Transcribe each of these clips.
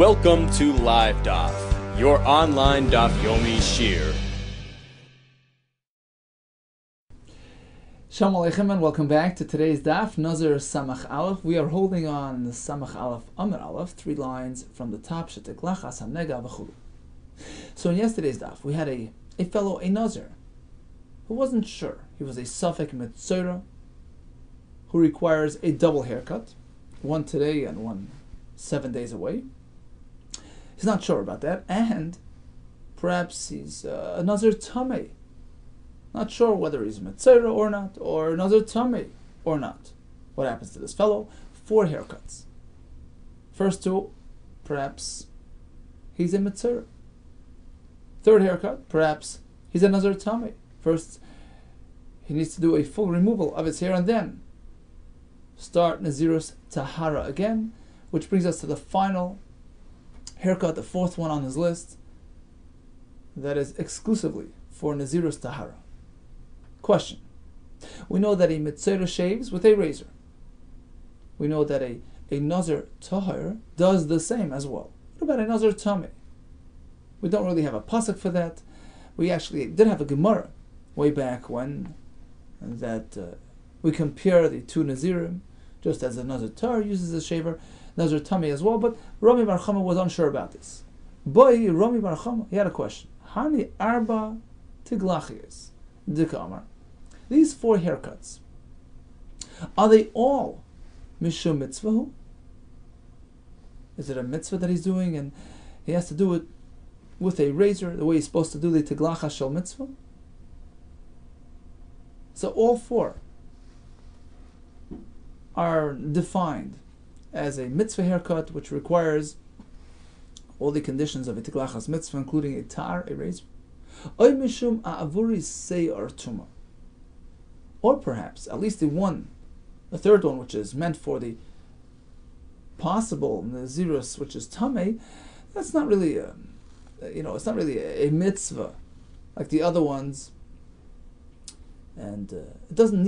Welcome to Live Daf, your online Daf Yomi Shir. Shalom Aleichem and welcome back to today's Daf, Nazir Samach Aleph. We are holding on the Samach Aleph, Amar Aleph, 3 lines from the top, Shetek Lachas HaNega V'chulu. So in yesterday's Daf, we had a fellow, a Nazir, who wasn't sure. He was a Safek Mitzora, who requires a double haircut, one today and one 7 days away. He's not sure about that, and perhaps he's a Nazir Tameh. Not sure whether he's Mitzora or not, or Nazir Tameh or not. What happens to this fellow? 4 haircuts. First 2, perhaps he's a Mitzora. Third haircut, perhaps he's a Nazir Tameh. First, he needs to do a full removal of his hair and then start Nazirus Tahara again, which brings us to the final haircut, the 4th one on his list, that is exclusively for Nazirus Tahara. Question. We know that a Mitzora shaves with a razor. We know that a Nazir Tahar does the same as well. What about a Nazir Tameh? We don't really have a pasuk for that. We actually did have a Gemara way back when that we compare the 2 Nazirim, just as a Nazir Tahar uses a shaver, Nazir Tameh as well, but Rami Bar Chama was unsure about this. Boy, Rami Bar Chama, he had a question. Hani arba tiglachiyas dikamar. These 4 haircuts, are they all mishum mitzvahu? Is it a mitzvah that he's doing and he has to do it with a razor, the way he's supposed to do the tiglacha shel mitzvah? So all 4 are defined as a mitzvah haircut, which requires all the conditions of a tiglachas mitzvah, including a tar, a razor. Oy mishum a'avuri seyar tuma. Or perhaps, at least the 3rd one, which is meant for the possible nazirus, which is tameh, that's not really it's not really a mitzvah like the other ones, and it doesn't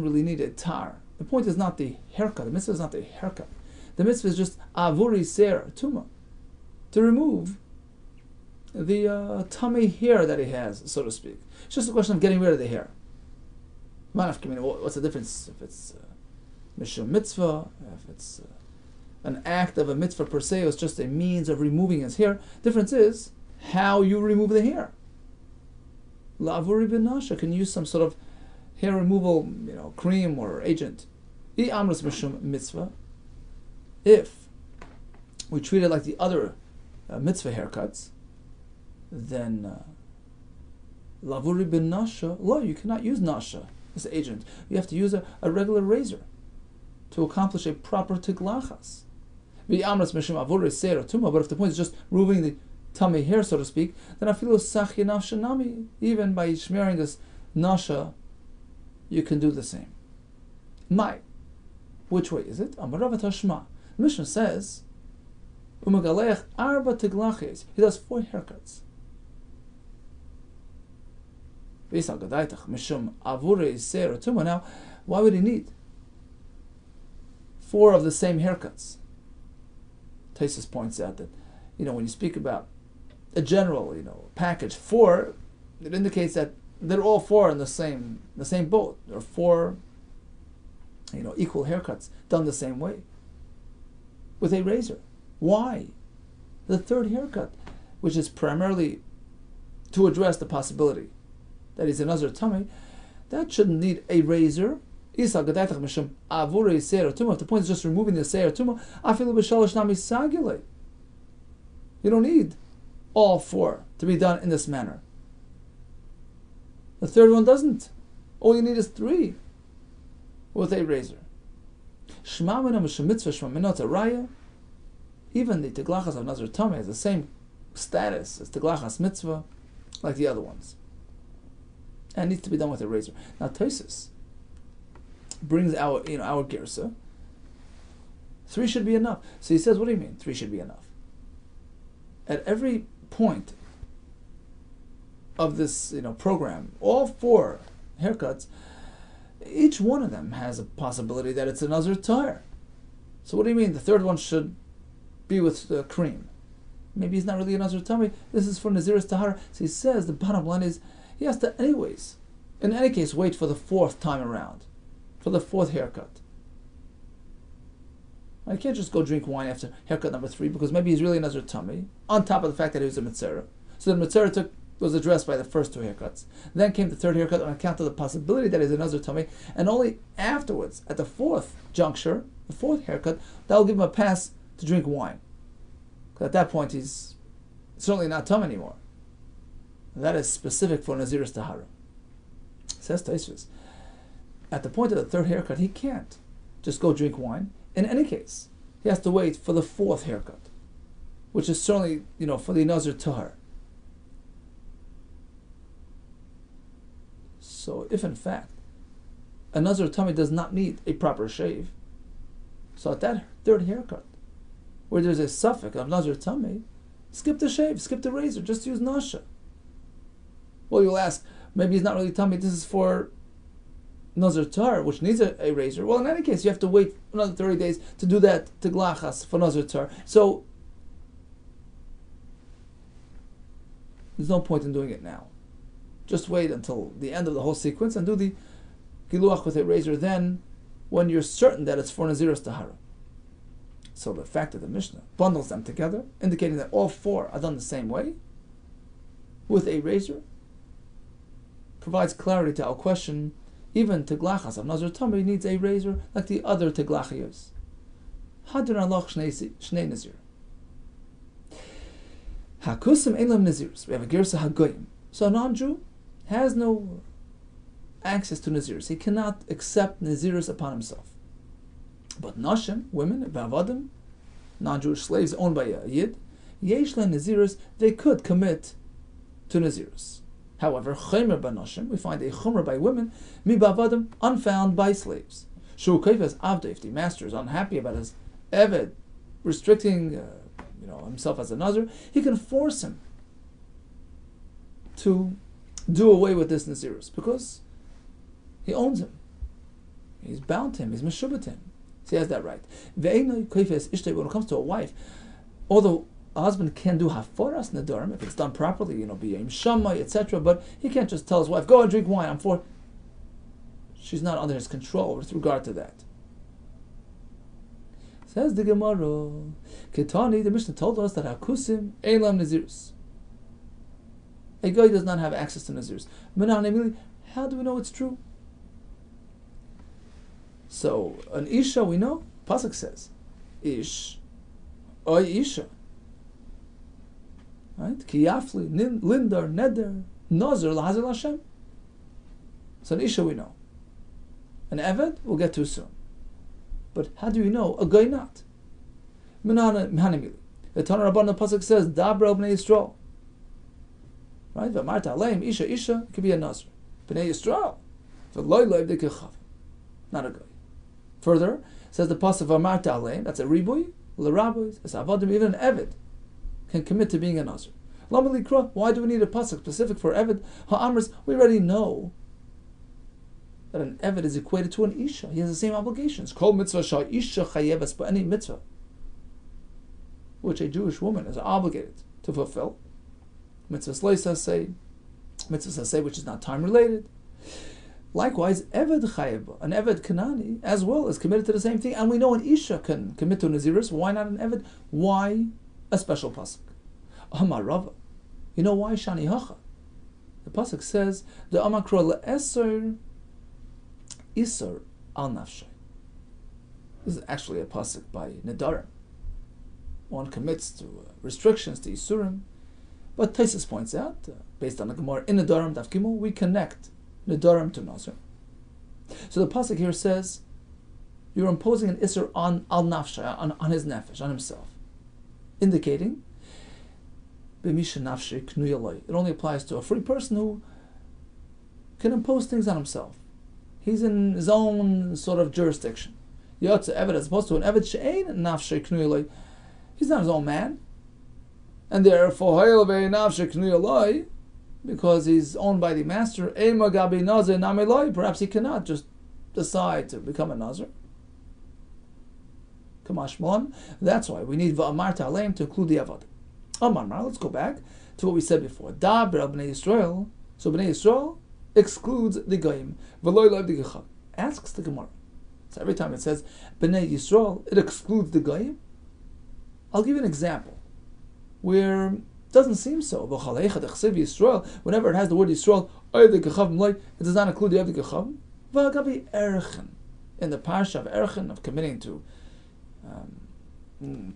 really need a tar. The point is not the haircut. The mitzvah is not the haircut. The mitzvah is just avuri ser tuma, to remove the tummy hair that he has, so to speak. It's just a question of getting rid of the hair. What's the difference if it's mishum mitzvah, if it's an act of a mitzvah per se, or it's just a means of removing his hair? Difference is how you remove the hair. La'avuri b'nasha can use some sort of hair removal, cream or agent. I amrus mishum mitzvah. If we treat it like the other mitzvah haircuts, then lavuri bin nasha, you cannot use nasha as an agent. You have to use a regular razor to accomplish a proper tiglachas. But if the point is just removing the tummy hair, so to speak, then I feel even by smearing this nasha, you can do the same. Which way is it? Amarav Tashma. The Mishnah says, Umagalech arba tiglachis. He does 4 haircuts. Now, why would he need 4 of the same haircuts? Taisus points out that, when you speak about a general, package 4, it indicates that they're all 4 in the same boat. There are 4, equal haircuts done the same way with a razor. Why? The 3rd haircut, which is primarily to address the possibility that he's a Nazir Tameh, that shouldn't need a razor. If the point is just removing the seir tuma, you don't need all 4 to be done in this manner. The 3rd one doesn't. All you need is 3 with a razor. Even the tiglachas of Nazir Tameh has the same status as tiglachas mitzvah, like the other ones, and needs to be done with a razor. Now Taisus brings our girsa. 3 should be enough. So he says, what do you mean 3 should be enough? At every point of this program, all 4 haircuts, each one of them has a possibility that it's a Nazir Tahar. So what do you mean the third one should be with the cream? Maybe he's not really a Nazir tummy. This is for Naziris Tahara. So he says the bottom line is he has to anyways, in any case, wait for the fourth time around, for the fourth haircut. I can't just go drink wine after haircut number 3 because maybe he's really a Nazir tummy, on top of the fact that he was a Mitzera. So the Mitzera was addressed by the first 2 haircuts. Then came the third haircut on account of the possibility that he's a Nazir tummy, and only afterwards, at the 4th juncture, the 4th haircut, that will give him a pass to drink wine. Because at that point he's certainly not tum anymore. And that is specific for Naziris Tahara. Says Taisvis, at the point of the 3rd haircut, he can't just go drink wine. In any case, he has to wait for the 4th haircut, which is certainly, for the Nazir Tahar. So if in fact a Nazir tummy does not need a proper shave, so at that 3rd haircut, where there's a suffix of Nazir tummy, skip the shave, skip the razor, just use Nasha. Well, you'll ask, maybe he's not really tummy, this is for Nazir Tar, which needs a razor. Well, in any case, you have to wait another 30 days to do that to Glachas for Nazir Tar. So there's no point in doing it now. Just wait until the end of the whole sequence and do the Giluach with a razor then, when you're certain that it's for Naziris Tahara. So the fact that the Mishnah bundles them together, indicating that all 4 are done the same way, with a razor, provides clarity to our question. Even Teglachas of Nazir Tummy needs a razor like the other Teglachiyos. Hadr aloch shnei Nazir. Hakusim elam Nazirs. We have a Girsa Hagoyim. So a non-Jew has no access to Nazirs. He cannot accept Nazirs upon himself. But Nashim, women, Bavadim, non-Jewish slaves owned by a Yid, Yeshlan Nazirs, they could commit to Nazirs. However, Chaymer Banashim, we find a Chumra by women, Mi Bavadim, unfound by slaves. Shu Kayfas Avda, if the master is unhappy about his Eved restricting himself as a Nazir, he can force him to do away with this Nazirus because he owns him. He's bound to him, he's Meshubbat him. So he has that right. When it comes to a wife, although a husband can do haforas nedarim if it's done properly, b'yom shamay, etc. But he can't just tell his wife, "Go and drink wine." She's not under his control with regard to that. Says the Gemara, Ketani, the Mishnah told us that hakusim elam nazirus. A guy does not have access to nazirus. How do we know it's true? So an isha, we know pasuk says, ish, oy isha. Right? Kiyafli, lindar, neder, nazir, lahazil Hashem. So an isha we know. An eved we'll get to soon. But how do we know a guy not? Mihanimili. The Tanah Rabban pasuk says, Dabra b'nei Yisrael. Right? V'amarta aleim isha, it could be a nazir. B'nei Yisrael. V'loy loy b'dei kechav. Not a guy. Further, says the pasuk v'amarta aleim, that's a ribui, l'rabbis, it's avodim, even an eved can commit to being a Nazir. Why do we need a pasuk specific for Eved? Ha'amris, we already know that an Eved is equated to an Isha. He has the same obligations. Kol mitzvah sha Isha chayevas, but any mitzvah which a Jewish woman is obligated to fulfill. Mitzvah leisa say, mitzvah say which is not time related. Likewise, Eved chayev, an Eved Kanani, as well, is committed to the same thing. And we know an Isha can commit to Naziris. Why not an Eved? Why a special pasuk? Amar Rava. You know why Shani Hacha? The pasuk says the Amakro le'eser isur al nafshay. This is actually a pasuk by Nedarim. One commits to restrictions to Isurim, but Taisus points out, based on the Gemara in Nedarim Daf Gimel, we connect Nedarim to Nazir. So the pasuk here says you're imposing an isur on al nafshay, on his nefesh, on himself, indicating it only applies to a free person who can impose things on himself. He's in his own sort of jurisdiction. Yotze Eved, as opposed to an Eved she'ein nafshei knuyaloi. He's not his own man, and therefore because he's owned by the master. Perhaps he cannot just decide to become a Nazir. Kamashmon. That's why we need Va'amarta Aleim to include the Avad. Amar, let's go back to what we said before. Daber al Bnei Yisrael. So Bnei Yisrael excludes the Goyim. V'lo ilav the Gecham. Asks the Gemara. So every time it says Bnei Yisrael, it excludes the Goyim. I'll give you an example where it doesn't seem so. Whenever it has the word Yisrael, it does not include the Avdi Gechavim. V'agabi Erchen. In the parsha of Erchen, of committing to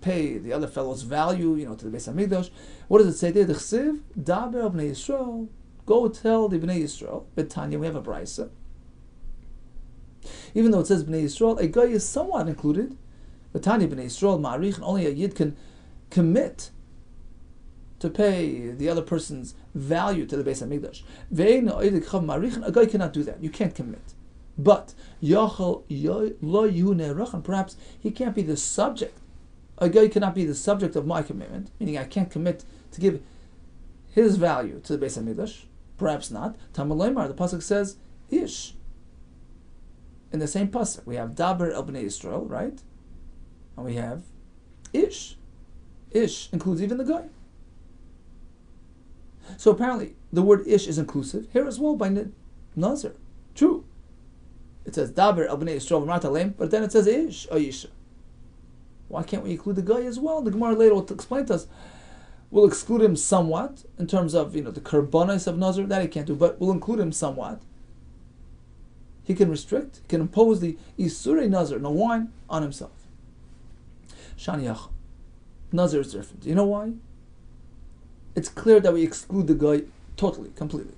pay the other fellow's value, to the Beis Hamikdash. What does it say there? The Chsiv, Daber al Bnei Yisrael. Go tell the Bnei Yisrael. Betanya, we have a brisa. Even though it says Bnei Yisrael, a guy is somewhat included. Betanya Bnei Yisrael ma'arich, only a yid can commit to pay the other person's value to the Beis Hamikdash. A guy cannot do that. You can't commit. But perhaps he can't be the subject. A guy cannot be the subject of my commitment, meaning I can't commit to give his value to the Beis Hamikdash. Perhaps not. Talmud Leimar, the pasuk says ish. In the same pasuk, we have Daber el Bnei Yisrael, right? And we have ish. Ish includes even the guy. So apparently, the word ish is inclusive here as well by Nazir. True. It says Daber el Bnei Yisrael v'mrat aleim, but then it says ish or isha. Why can't we include the guy as well? The Gemara later will explain to us. We'll exclude him somewhat in terms of the karbanos of Nazir, that he can't do, but we'll include him somewhat. He can restrict, he can impose the Isurei Nazir, no wine, on himself. Shani Yacham. Nazir is different. You know why? It's clear that we exclude the guy totally, completely.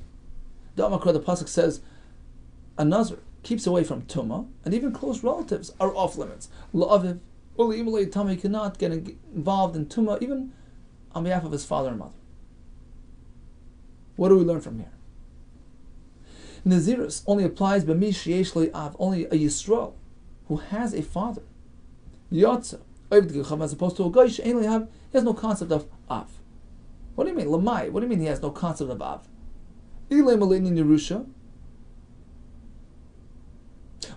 The Amakra, the pasuk says, a Nazir keeps away from Tumah, and even close relatives are off limits. La'aviv, Uli Imalei Tama, he cannot get involved in Tumah, even on behalf of his father and mother. What do we learn from here? Nazirus only applies b'mi sheyesh lo av, only a Yisrael who has a father. Yotza, as opposed to a guy she'en lo av, he has no concept of av. What do you mean, lamai? What do you mean he has no concept of av? Ilay malini nirusha.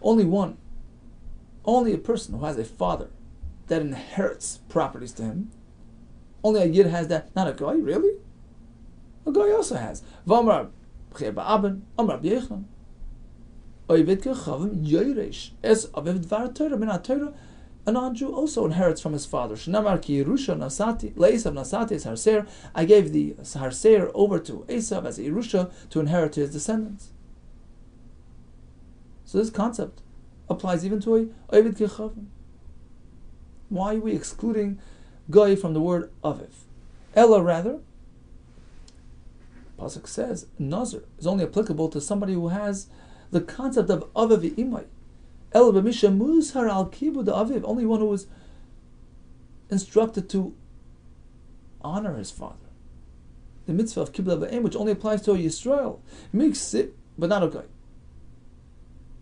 Only a person who has a father that inherits properties to him. Only a yid has that. Not a guy, really? A guy also has. V'amar b'chir ba'aben, amar b'yechon. Oivid kechavim yoresh es aviv dvar Torah min ha-Torah. A non-Jew also inherits from his father. Shnamar ki Yerusha nasati, le'esav nasati es harseir. I gave the harseir over to Esav as a Yerusha to inherit his descendants. So this concept applies even to a Oivid kechavim. Why are we excluding Goy from the word Aviv? Ella, rather, pasuk says Nazir is only applicable to somebody who has the concept of Aviv Imai. Ella b'misha muzhar al kibud Aviv, only one who was instructed to honor his father. The mitzvah of kibud avim, which only applies to a Yisrael, makes it, but not a Goy.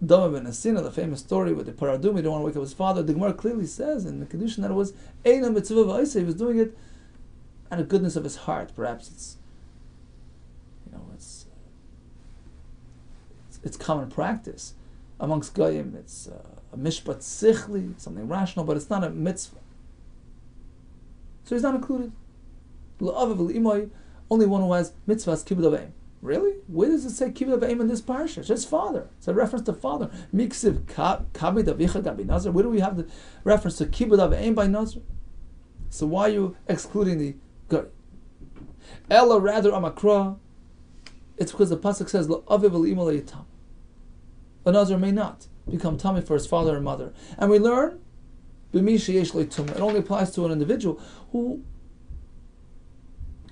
Dama ben Asina, the famous story with the Paradum, he didn't want to wake up his father. The Gemara clearly says in the Kedushin that it was Eina mitzvah v'aisa. He was doing it out of goodness of his heart. Perhaps it's common practice amongst Goyim. It's a mishpat sichli, something rational, but it's not a mitzvah. So he's not included. L'avav l'imoy, only one who has mitzvahs kibbud avim. Really? Where does it say kibbud avim in this parsha? It's just father. It's a reference to father. Miksiv kabid avicha gabi Nazir. Where do we have the reference to kibbud avim by Nazir? So why are you excluding the Goy? Ella, rather, amakra. It's because the pasuk says l'aviv l'imo le'itam. A Nazir may not become tummy for his father and mother. And we learn b'mi sheyesh lo tumah. It only applies to an individual who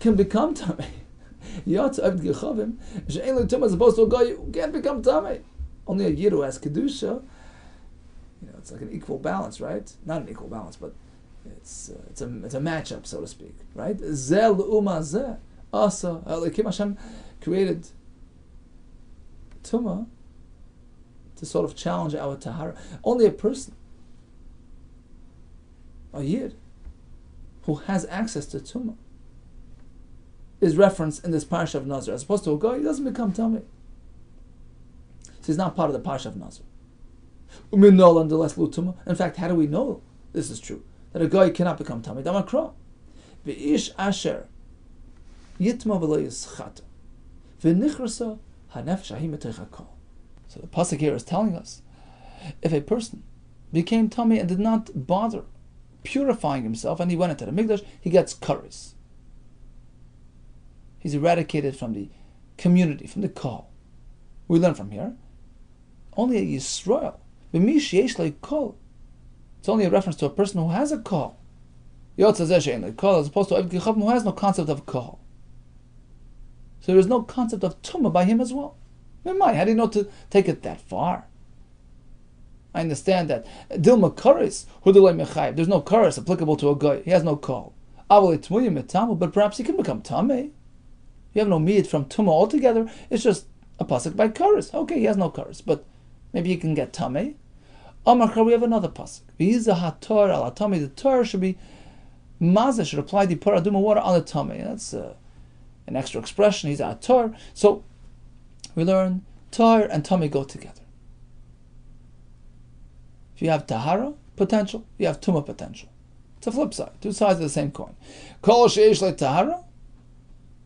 can become tummy. Yatz avd gechavim she'en lo tumah, as opposed to a guy who can't become tummy. Only a yid who has kedusha. It's like an equal balance, right? Not an equal balance, but it's a matchup, so to speak, right? Zel u'ma zeh asa Elokim Hashem created tumah to sort of challenge our tahara. Only a person, a yid, who has access to tumah, is referenced in this parsha of Nazir, as opposed to a guy, he doesn't become tummy. So he's not part of the parsha of Nazir. In fact, how do we know this is true, that a guy cannot become tamei. Damakra, v'ish asher yitma v'lo yischata, v'nichrasa hanefesh ahi metoich hakol. So the pasuk here is telling us, if a person became tamei and did not bother purifying himself, and he went into the mikdash, he gets kares. He's eradicated from the community, from the kol. We learn from here, only a Yisrael, it's only a reference to a person who has a kol. As opposed to Eved Kechavim who has no concept of kol. So there is no concept of tumah by him as well. How do you know to take it that far? I understand that Dilma Karis, there's no Karis applicable to a guy. He has no kol. But perhaps he can become tamei. You have no meat from tumah altogether. It's just a pasuk by kares. Okay, he has no kares, but maybe he can get tamei. Amachar, we have another pasuk. V'yiza hator al tamei. The tar should be mazeh, should apply the paraduma water on the tamei. That's an extra expression. He's a tar. So we learn tar and tamei go together. If you have tahara potential, you have tumah potential. It's a flip side, two sides of the same coin. Kol sheish le tahara.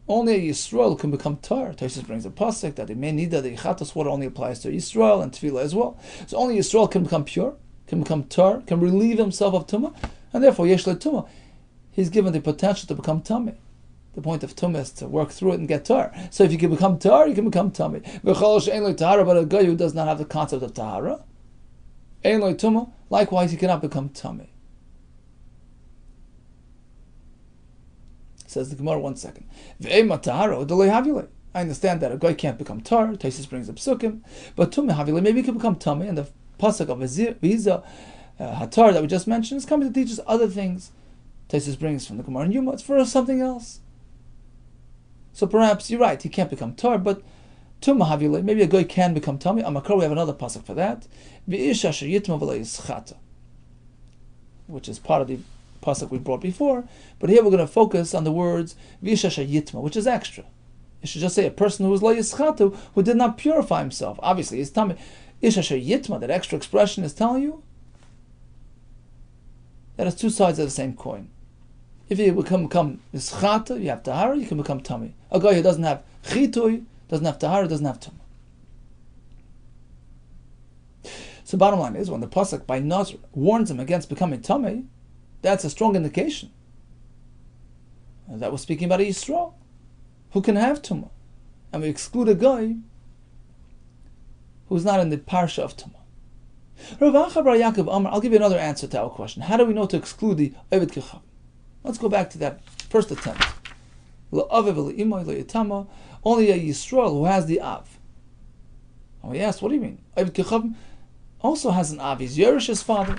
Only a Yisrael can become tar. Tosfos brings a pasuk that the menida, the chatos water, only applies to Yisrael and tefillah as well. So only Yisrael can become pure, can become tar, can relieve himself of tumah, and therefore yesh le tumah. He's given the potential to become tamei. The point of tumah is to work through it and get tar. So if you can become tar, you can become tamei. But a guy who does not have the concept of tahara, ein lo tumah, likewise he cannot become tamei. Says the Gemara, 1 second. I understand that a guy can't become tar. Tosfos brings up psukim, but tumah havile, maybe he can become tamei. And the pasuk of Viza hatar that we just mentioned is coming to teach us other things. Tosfos brings from the Gemara and Yuma. It's for something else. So perhaps you're right. He can't become tar, but tumah havile, maybe a guy can become tamei. Amakar, we have another pasuk for that. Which is part of the pasuk we brought before, but here we're going to focus on the words v'ishasha yitma, which is extra. It should just say a person who is lo yischatu, who did not purify himself. Obviously, he's tamei. Ishasha yitma, that extra expression is telling you that it's two sides of the same coin. If you become yischatu, you have tahara, you can become tamei. A guy who doesn't have chitui, doesn't have tahara, doesn't have tumah. So bottom line is, when the pasuk by Nazir warns him against becoming tamei, that's a strong indication that was speaking about a Yisrael who can have tumah, and we exclude a guy who's not in the parsha of tumah. I'll give you another answer to our question. How do we know to exclude the Eved Kechavim? Let's go back to that first attempt. Only a Yisrael who has the Av. And we asked, what do you mean? Eved Kechavim also has an Av. He's Yerish's father.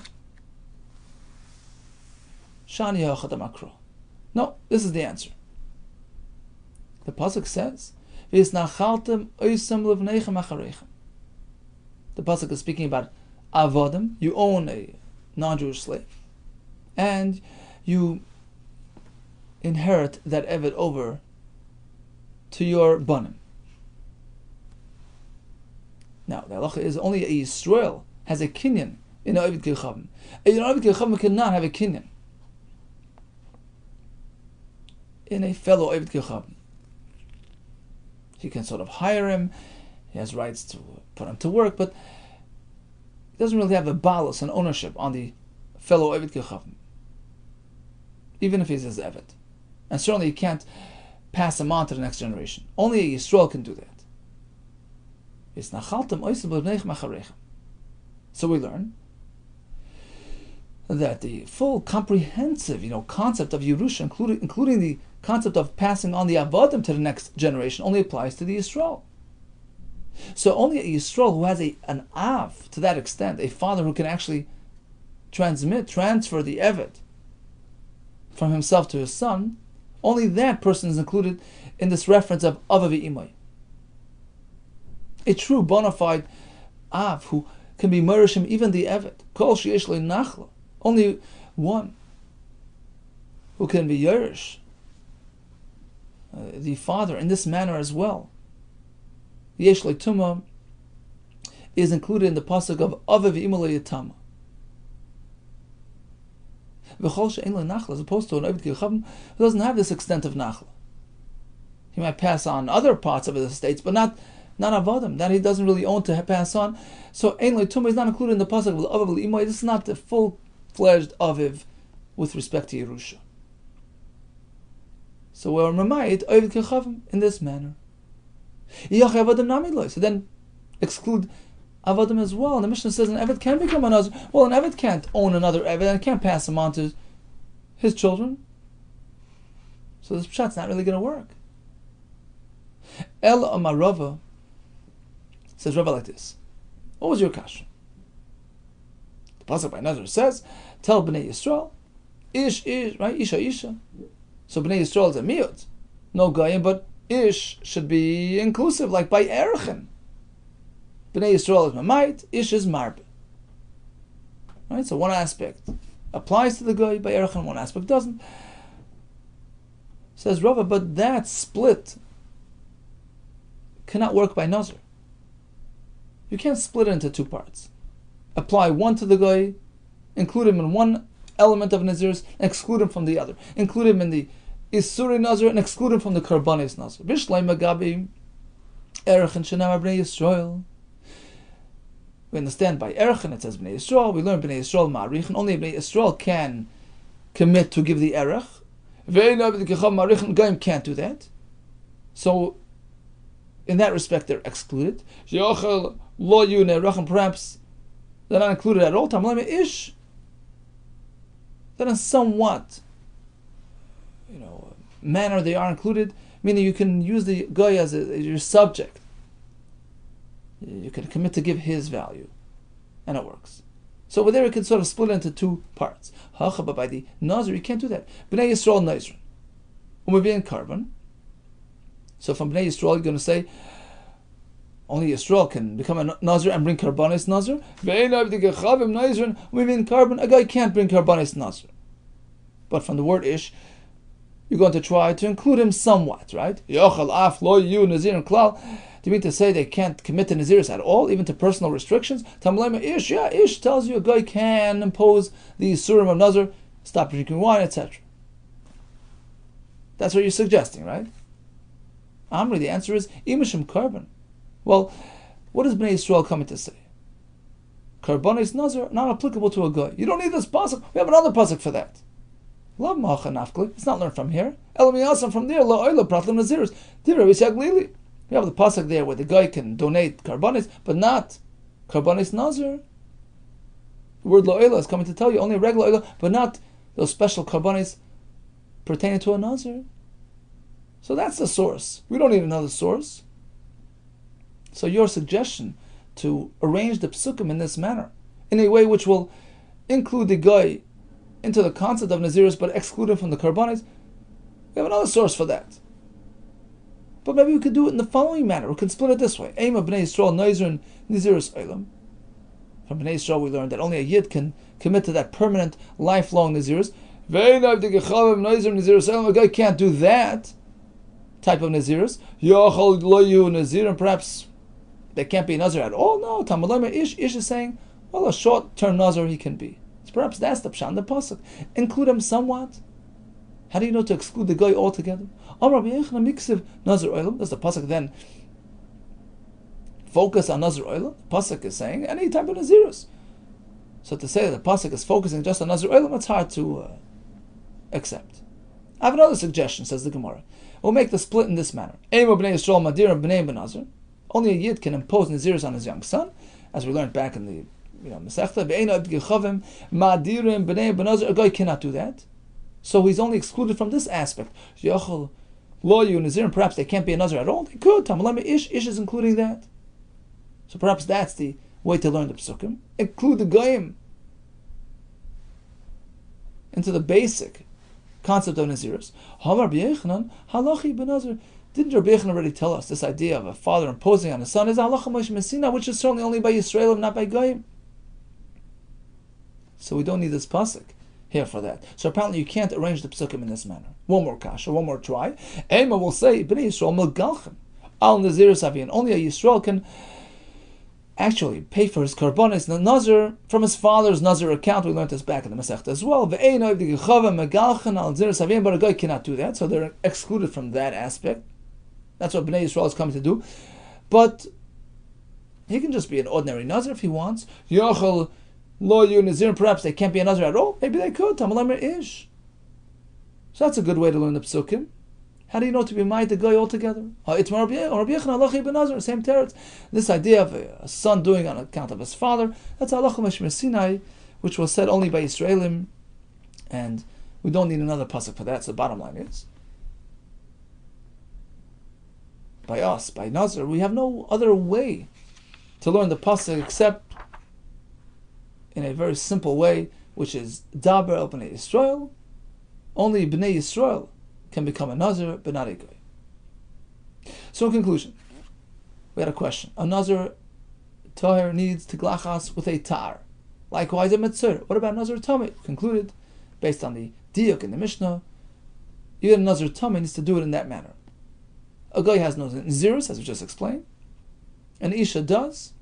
No, this is the answer. The pasuk says, The pasuk is speaking about avodim. You own a non-Jewish slave, and you inherit that eved over to your banim. Now, the halacha is only a Yisrael has a kinyan in a Eved Kechavim. A Eved Kechavim cannot have a kinyan in a fellow Eved Kechavim. He can sort of hire him, he has rights to put him to work, but he doesn't really have a balus and ownership on the fellow Eved Kechavim, even if he's his Eved. And certainly he can't pass him on to the next generation. Only a Yisrael can do that. So we learn that the full comprehensive, concept of Yerusha, including the concept of passing on the Avodim to the next generation, only applies to the Yisrael. So only a Yisrael who has an Av to that extent, a father who can actually transfer the Eved from himself to his son, only that person is included in this reference of Avavi Imay. A true bona fide Av who can be Merishim, even the Eved. Kol sheyesh lo nachla. Only one who can be Yerush, the father, in this manner as well. Yesh lo Tumah is included in the pasuk of Avav Imay Yitama. V'chol she'ein lo nachla, as opposed to an Ovid Kechavim who doesn't have this extent of nachla. He might pass on other parts of his estates, but not avodim, that he doesn't really own to pass on. So ein lo tumah is not included in the pasuk of aviv l'imoy. This is not the full-fledged aviv with respect to Yerusha. So we're mamayit Ovid Kechavim in this manner. So then exclude avodim as well. And the Mishnah says an Eved can become a Nazir. Well, an Eved can't own another Eved and can't pass him on to his children. So this pshat's not really going to work. El Amarava says Rava like this. What was your kasha? The pasuk by Nazir says, "Tell Bnei Yisrael, ish, right? Isha. So Bnei Yisrael is a miyut, no goyim, but ish should be inclusive, like by erchen. Bnei Yisrael is mamayit, ish is marbe. Right? So one aspect applies to the goy by erchen, one aspect doesn't. Says Rava, but that split cannot work by Nazir. You can't split it into two parts. Apply one to the goy, include him in one element of Nazirus, and exclude him from the other. Include him in the Isuri Nazir and exclude him from the Karbanis Nazir. Bishlai Magabi Erechen Shenamar Bnei Yisrael. We understand by Erechen it says Bnei Yisrael. We learn Bnei Yisrael Ma'arichen. Only Bnei Yisrael can commit to give the Erech. Goyim can't do that. So in that respect they're excluded. Perhaps they're not included at all. Tamlema Ish. Then in somewhat manner they are included, meaning you can use the goy as your subject. You can commit to give his value, and it works. So over there you can sort of split it into two parts. But by the Nazir you can't do that. Bnei Yisrael Nazir. Umavian carbon. So from Bnei Yisrael you're going to say only Yisrael can become a Nazir and bring Karbanis Nazir. Umavian carbon, a guy can't bring Karbanis Nazir. But from the word Ish, you're going to try to include him somewhat, right? Yochel af lo yu Nazir and klal. Do you mean to say they can't commit to Naziris at all, even to personal restrictions? Tamlema Ish, Ish tells you a guy can impose the Surim of Nazir, stop drinking wine, etc. That's what you're suggesting, right? Amri, the answer is Imishim Karban. Well, what is Bnei Yisrael coming to say? Karbanis Nazir, not applicable to a guy. You don't need this pasuk. We have another pasuk for that. Love Macha Nafkli. It's not learned from here. Elamiyasam from there. La Oila Pratlim Naziris. Dira Vishaglili. We have the pasuk there where the guy can donate karbanis, but not karbanis Nazir. The word La Oila is coming to tell you only a regular Oila, but not those special karbanis pertaining to a Nazir. So that's the source. We don't need another source. So your suggestion to arrange the psukim in this manner, in a way which will include the guy into the concept of Naziris but exclude him from the Karbanis, we have another source for that. But maybe we could do it in the following manner. We can split it this way. Aim of Bnei Yisrael Nazir and Naziris Olam. From Bnei Yisrael we learned that only a Yid can commit to that permanent, lifelong Naziris. A guy can't do that type of Naziris. Nazir, and perhaps there can't be a Nazir at all. No, Tamalema Ish is saying, well, a short-term Nazir he can be. So perhaps that's the pshat, the pasuk. Include him somewhat. How do you know to exclude the guy altogether? Rabbi Yehuda Kessler, Nazir Olam. Does the pasuk then focus on Nazir Olam? The pasuk is saying any type of Nazirus. So to say that the pasuk is focusing just on Nazir Olam, it's hard to accept. I have another suggestion, says the Gemara. We'll make the split in this manner. Aim of Bnei Yisrael Madir and Bnei Benazir. Only a Yid can impose Naziris on his young son, as we learned back in the Masechta. A guy cannot do that. So he's only excluded from this aspect. Yochel, Loyu, Nazir, and perhaps they can't be a Nazir at all. They could. Tamalema Ish is including that. So perhaps that's the way to learn the Psukim. Include the Goyim into the basic concept of Naziris. Rabbi Yechanan, Halachi benazir. Didn't Rabbi Yechanan already tell us this idea of a father imposing on his son is Halacha Moshe Messina, which is certainly only by Yisrael, not by Goyim. So we don't need this pasuk here for that. So apparently you can't arrange the psukim in this manner. One more kasha, one more try. Ema will say, Bnei Yisrael Melgalchem. Al Nazir Savian. Only a Yisrael can actually pay for his karbonis, the Nazir, from his father's Nazir account. We learned this back in the Masechta as well. But a guy cannot do that, so they're excluded from that aspect. That's what Bnei Yisrael is coming to do. But he can just be an ordinary Nazir if he wants. Yochel lo yu Nazir, perhaps they can't be a Nazir at all. Maybe they could. Tamalamir ish. So that's a good way to learn the Psukim. How do you know to be ma'id the guy altogether? It's Rabbi Yehuda, same teretz. This idea of a son doing on account of his father, that's halacha mishmir Sinai, which was said only by Yisraelim, and we don't need another pasuk for that. So the bottom line is, by us, by Nazir, we have no other way to learn the pasuk except in a very simple way, which is daber el bnei Yisrael. Only bnei Yisrael can become a Nazir, but not a Goy. So in conclusion, we had a question. A Nazir Tahir needs to glachas with a tar. Likewise a Metzir. What about Nazir Tameh? Concluded, based on the diuk in the Mishnah, even a Nazir Tameh needs to do it in that manner. A Goy has no Nazirus, as we just explained. An Isha does.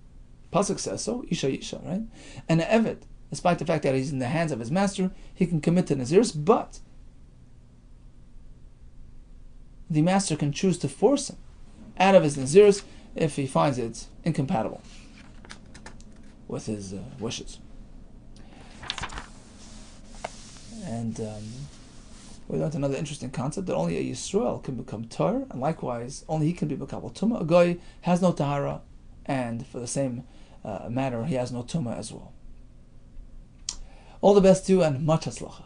Pasuk says so. Isha, right? And an Evet, despite the fact that he's in the hands of his master, he can commit to Nazirus, but the master can choose to force him out of his Nazirus if he finds it incompatible with his wishes. And we learned another interesting concept, that only a Yisrael can become Tar, and likewise, only he can be Makabel Tumah. A Goy has no Tahara, and for the same matter, he has no Tumah as well. All the best to you, and much Hatzlacha.